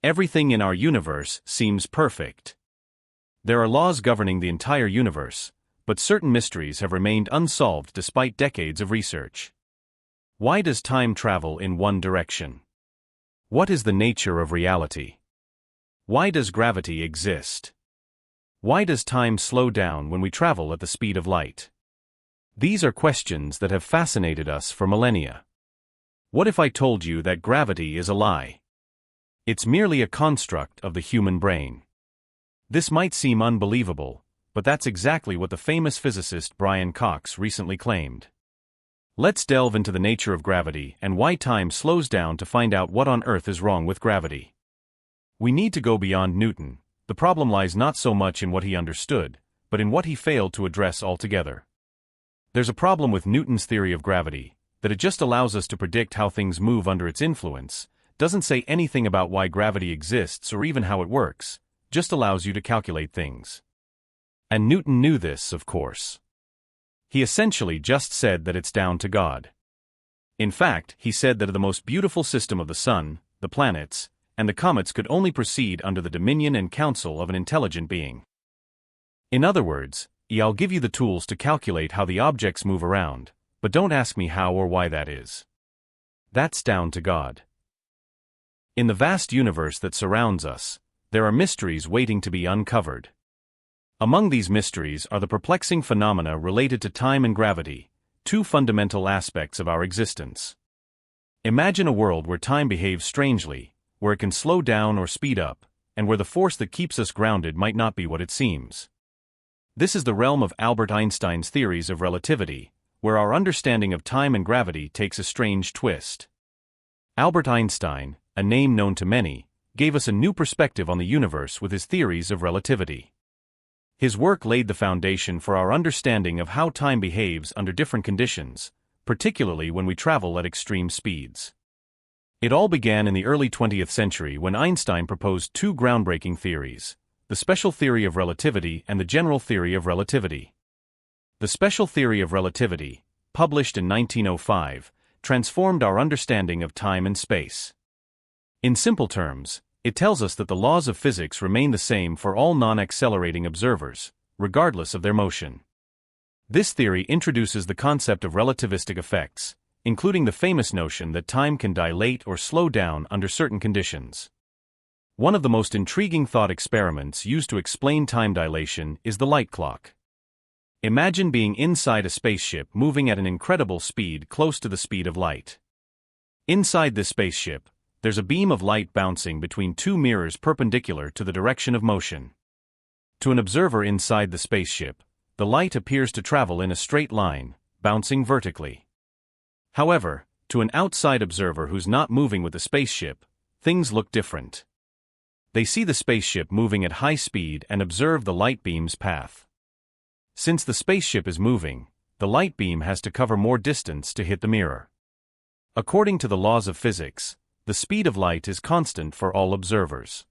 Everything in our universe seems perfect. There are laws governing the entire universe, but certain mysteries have remained unsolved despite decades of research. Why does time travel in one direction? What is the nature of reality? Why does gravity exist? Why does time slow down when we travel at the speed of light? These are questions that have fascinated us for millennia. What if I told you that gravity is a lie? It's merely a construct of the human brain. This might seem unbelievable, but that's exactly what the famous physicist Brian Cox recently claimed. Let's delve into the nature of gravity and why time slows down to find out what on earth is wrong with gravity. We need to go beyond Newton. The problem lies not so much in what he understood, but in what he failed to address altogether. There's a problem with Newton's theory of gravity, that it just allows us to predict how things move under its influence, doesn't say anything about why gravity exists or even how it works, just allows you to calculate things. And Newton knew this, of course. He essentially just said that it's down to God. In fact, he said that the most beautiful system of the sun, the planets, and the comets could only proceed under the dominion and counsel of an intelligent being. In other words, I'll give you the tools to calculate how the objects move around, but don't ask me how or why that is. That's down to God. In the vast universe that surrounds us, there are mysteries waiting to be uncovered. Among these mysteries are the perplexing phenomena related to time and gravity, two fundamental aspects of our existence. Imagine a world where time behaves strangely, where it can slow down or speed up, and where the force that keeps us grounded might not be what it seems. This is the realm of Albert Einstein's theories of relativity, where our understanding of time and gravity takes a strange twist. Albert Einstein, a name known to many, gave us a new perspective on the universe with his theories of relativity. His work laid the foundation for our understanding of how time behaves under different conditions, particularly when we travel at extreme speeds. It all began in the early 20th century when Einstein proposed two groundbreaking theories, the special theory of relativity and the general theory of relativity. The special theory of relativity, published in 1905, transformed our understanding of time and space. In simple terms, it tells us that the laws of physics remain the same for all non-accelerating observers, regardless of their motion. This theory introduces the concept of relativistic effects, including the famous notion that time can dilate or slow down under certain conditions. One of the most intriguing thought experiments used to explain time dilation is the light clock. Imagine being inside a spaceship moving at an incredible speed close to the speed of light. Inside this spaceship, there's a beam of light bouncing between two mirrors perpendicular to the direction of motion. To an observer inside the spaceship, the light appears to travel in a straight line, bouncing vertically. However, to an outside observer who's not moving with the spaceship, things look different. They see the spaceship moving at high speed and observe the light beam's path. Since the spaceship is moving, the light beam has to cover more distance to hit the mirror. According to the laws of physics, the speed of light is constant for all observers.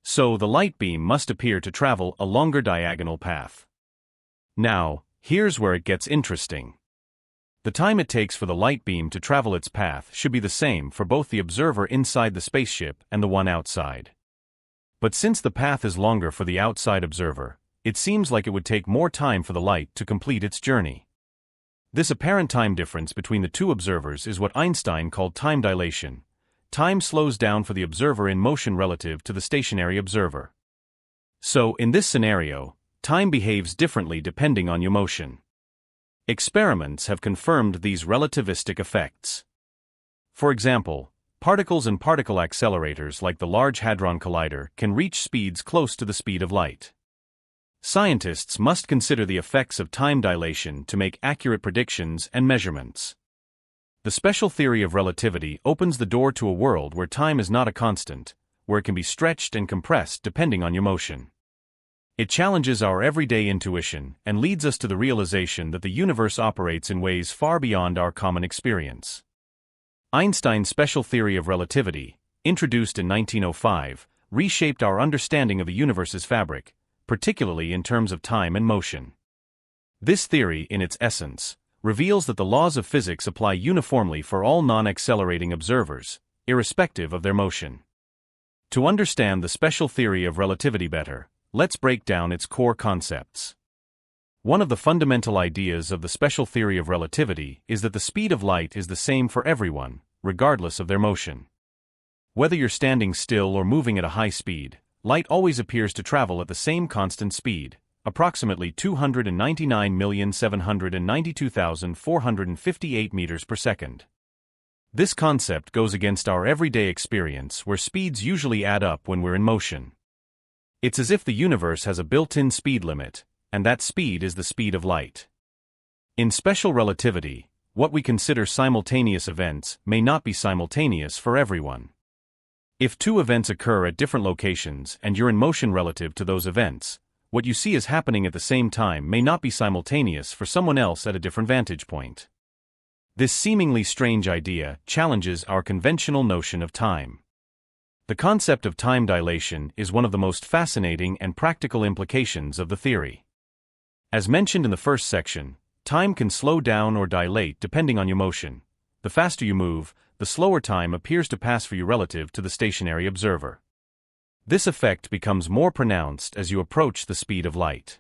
So the light beam must appear to travel a longer diagonal path. Now, here's where it gets interesting. The time it takes for the light beam to travel its path should be the same for both the observer inside the spaceship and the one outside. But since the path is longer for the outside observer, it seems like it would take more time for the light to complete its journey. This apparent time difference between the two observers is what Einstein called time dilation. Time slows down for the observer in motion relative to the stationary observer. So, in this scenario, time behaves differently depending on your motion. Experiments have confirmed these relativistic effects. For example, particles and particle accelerators like the Large Hadron Collider can reach speeds close to the speed of light. Scientists must consider the effects of time dilation to make accurate predictions and measurements. The special theory of relativity opens the door to a world where time is not a constant, where it can be stretched and compressed depending on your motion. It challenges our everyday intuition and leads us to the realization that the universe operates in ways far beyond our common experience. Einstein's special theory of relativity, introduced in 1905, reshaped our understanding of the universe's fabric, particularly in terms of time and motion. This theory, in its essence, reveals that the laws of physics apply uniformly for all non-accelerating observers, irrespective of their motion. To understand the special theory of relativity better, let's break down its core concepts. One of the fundamental ideas of the special theory of relativity is that the speed of light is the same for everyone, regardless of their motion. Whether you're standing still or moving at a high speed, light always appears to travel at the same constant speed, approximately 299,792,458 meters per second. This concept goes against our everyday experience where speeds usually add up when we're in motion. It's as if the universe has a built-in speed limit, and that speed is the speed of light. In special relativity, what we consider simultaneous events may not be simultaneous for everyone. If two events occur at different locations and you're in motion relative to those events, what you see as happening at the same time may not be simultaneous for someone else at a different vantage point. This seemingly strange idea challenges our conventional notion of time. The concept of time dilation is one of the most fascinating and practical implications of the theory. As mentioned in the first section, time can slow down or dilate depending on your motion. The faster you move, the slower time appears to pass for you relative to the stationary observer. This effect becomes more pronounced as you approach the speed of light.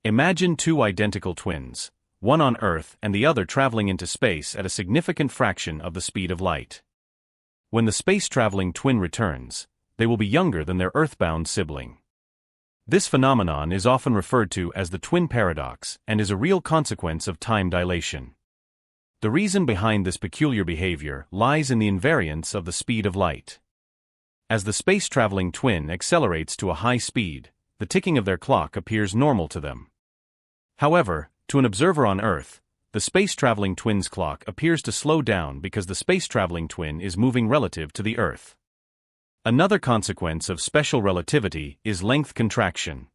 Imagine two identical twins, one on Earth and the other traveling into space at a significant fraction of the speed of light. When the space-traveling twin returns, they will be younger than their Earth-bound sibling. This phenomenon is often referred to as the twin paradox and is a real consequence of time dilation. The reason behind this peculiar behavior lies in the invariance of the speed of light. As the space-traveling twin accelerates to a high speed, the ticking of their clock appears normal to them. However, to an observer on Earth, the space-traveling twin's clock appears to slow down because the space-traveling twin is moving relative to the Earth. Another consequence of special relativity is length contraction.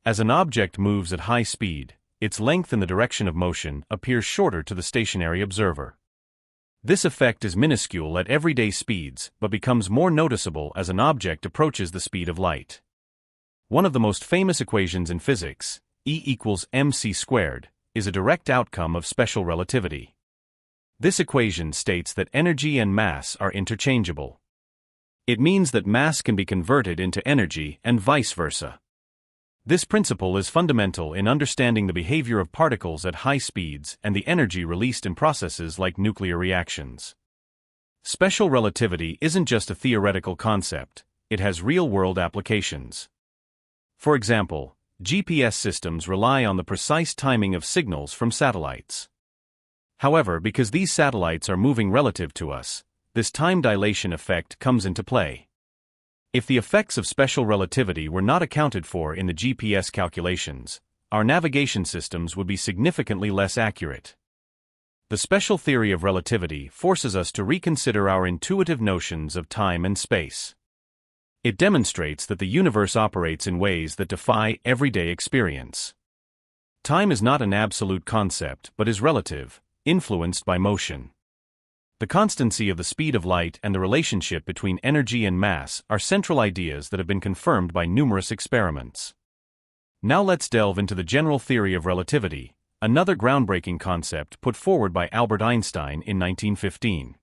As an object moves at high speed, its length in the direction of motion appears shorter to the stationary observer. This effect is minuscule at everyday speeds but becomes more noticeable as an object approaches the speed of light. One of the most famous equations in physics, E equals mc squared, is a direct outcome of special relativity. This equation states that energy and mass are interchangeable. It means that mass can be converted into energy and vice versa. This principle is fundamental in understanding the behavior of particles at high speeds and the energy released in processes like nuclear reactions. Special relativity isn't just a theoretical concept, it has real-world applications. For example, GPS systems rely on the precise timing of signals from satellites. However, because these satellites are moving relative to us, this time dilation effect comes into play. If the effects of special relativity were not accounted for in the GPS calculations, our navigation systems would be significantly less accurate. The special theory of relativity forces us to reconsider our intuitive notions of time and space. It demonstrates that the universe operates in ways that defy everyday experience. Time is not an absolute concept but is relative, influenced by motion. The constancy of the speed of light and the relationship between energy and mass are central ideas that have been confirmed by numerous experiments. Now let's delve into the general theory of relativity, another groundbreaking concept put forward by Albert Einstein in 1915.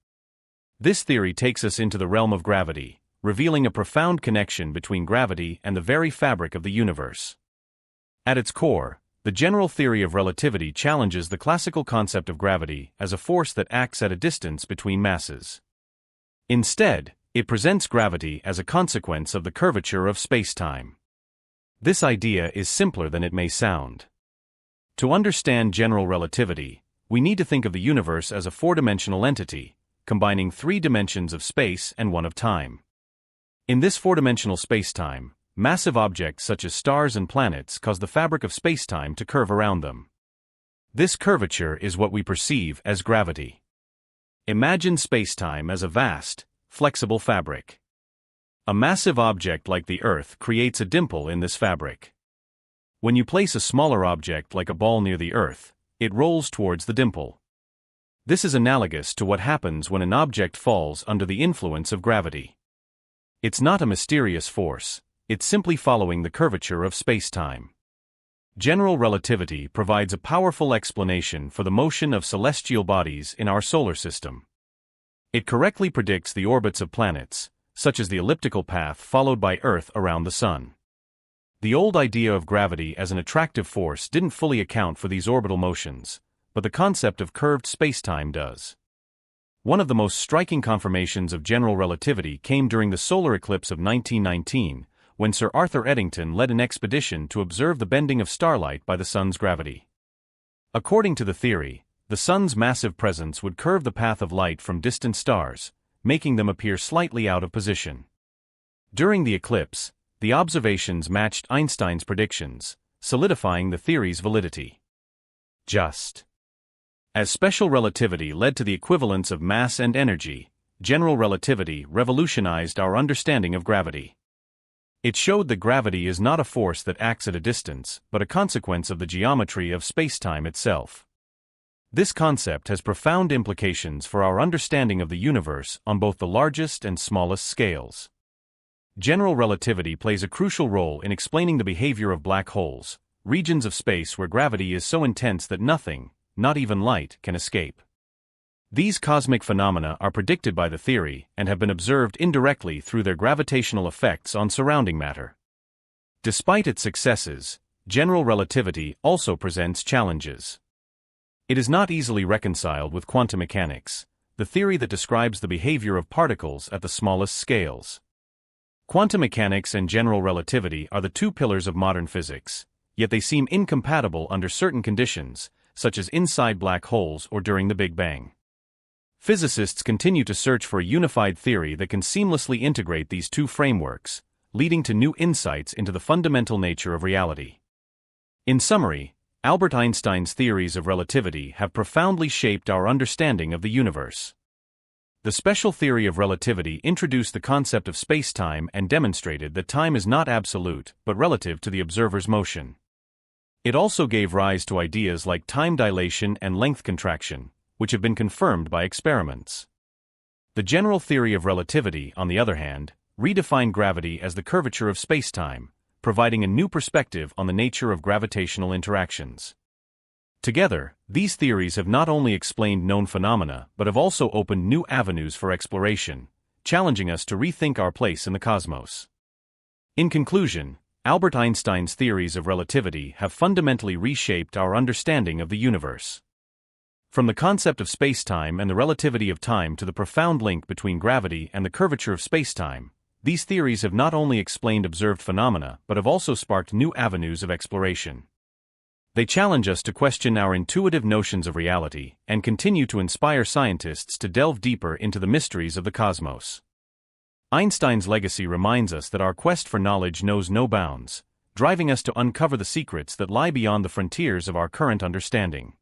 This theory takes us into the realm of gravity, revealing a profound connection between gravity and the very fabric of the universe. At its core, the general theory of relativity challenges the classical concept of gravity as a force that acts at a distance between masses. Instead, it presents gravity as a consequence of the curvature of spacetime. This idea is simpler than it may sound. To understand general relativity, we need to think of the universe as a four-dimensional entity, combining three dimensions of space and one of time. In this four-dimensional spacetime, massive objects such as stars and planets cause the fabric of spacetime to curve around them. This curvature is what we perceive as gravity. Imagine spacetime as a vast, flexible fabric. A massive object like the Earth creates a dimple in this fabric. When you place a smaller object like a ball near the Earth, it rolls towards the dimple. This is analogous to what happens when an object falls under the influence of gravity. It's not a mysterious force, it's simply following the curvature of spacetime. General relativity provides a powerful explanation for the motion of celestial bodies in our solar system. It correctly predicts the orbits of planets, such as the elliptical path followed by Earth around the Sun. The old idea of gravity as an attractive force didn't fully account for these orbital motions, but the concept of curved spacetime does. One of the most striking confirmations of general relativity came during the solar eclipse of 1919, when Sir Arthur Eddington led an expedition to observe the bending of starlight by the Sun's gravity. According to the theory, the Sun's massive presence would curve the path of light from distant stars, making them appear slightly out of position. During the eclipse, the observations matched Einstein's predictions, solidifying the theory's validity. Just as special relativity led to the equivalence of mass and energy, general relativity revolutionized our understanding of gravity. It showed that gravity is not a force that acts at a distance, but a consequence of the geometry of spacetime itself. This concept has profound implications for our understanding of the universe on both the largest and smallest scales. General relativity plays a crucial role in explaining the behavior of black holes, regions of space where gravity is so intense that nothing, not even light, can escape. These cosmic phenomena are predicted by the theory and have been observed indirectly through their gravitational effects on surrounding matter. Despite its successes, general relativity also presents challenges. It is not easily reconciled with quantum mechanics, the theory that describes the behavior of particles at the smallest scales. Quantum mechanics and general relativity are the two pillars of modern physics, yet they seem incompatible under certain conditions, such as inside black holes or during the Big Bang. Physicists continue to search for a unified theory that can seamlessly integrate these two frameworks, leading to new insights into the fundamental nature of reality. In summary, Albert Einstein's theories of relativity have profoundly shaped our understanding of the universe. The special theory of relativity introduced the concept of spacetime and demonstrated that time is not absolute but relative to the observer's motion. It also gave rise to ideas like time dilation and length contraction, which have been confirmed by experiments. The general theory of relativity, on the other hand, redefined gravity as the curvature of spacetime, providing a new perspective on the nature of gravitational interactions. Together, these theories have not only explained known phenomena but have also opened new avenues for exploration, challenging us to rethink our place in the cosmos. In conclusion, Albert Einstein's theories of relativity have fundamentally reshaped our understanding of the universe. From the concept of spacetime and the relativity of time to the profound link between gravity and the curvature of spacetime, these theories have not only explained observed phenomena but have also sparked new avenues of exploration. They challenge us to question our intuitive notions of reality and continue to inspire scientists to delve deeper into the mysteries of the cosmos. Einstein's legacy reminds us that our quest for knowledge knows no bounds, driving us to uncover the secrets that lie beyond the frontiers of our current understanding.